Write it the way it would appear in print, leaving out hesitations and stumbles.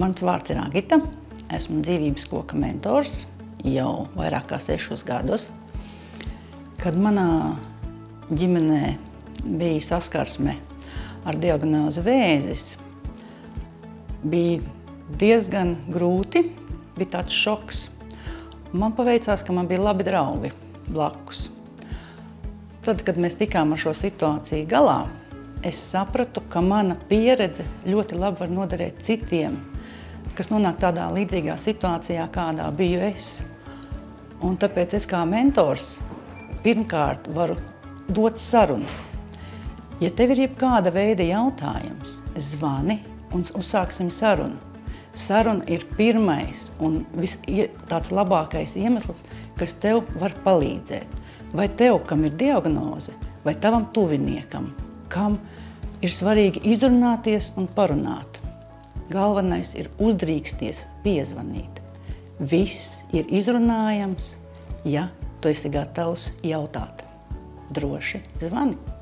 Mans vārds ir Agita. Esmu dzīvības koka mentors jau vairāk kā 6 gadus. Kad manā ģimenē bija saskarsme ar diagnozi vēzis, bija diezgan grūti, bija tāds šoks. Man paveicās, ka man bija labi draugi blakus. Tad, kad mēs tikām ar šo situāciju galā, es sapratu, ka mana pieredze ļoti labi var noderēt citiem, kas nonāk tādā līdzīgā situācijā, kādā biju es. Un tāpēc es kā mentors pirmkārt varu dot sarunu. Ja tev ir jebkāda veida jautājums, zvani un uzsāksim sarunu. Saruna ir pirmais un tāds labākais iemesls, kas tev var palīdzēt. Vai tev, kam ir diagnoze, vai tavam tuviniekam, kam ir svarīgi izrunāties un parunāt. Galvenais ir uzdrīksties piezvanīt. Viss ir izrunājams, ja tu esi gatavs jautāt. Droši zvani!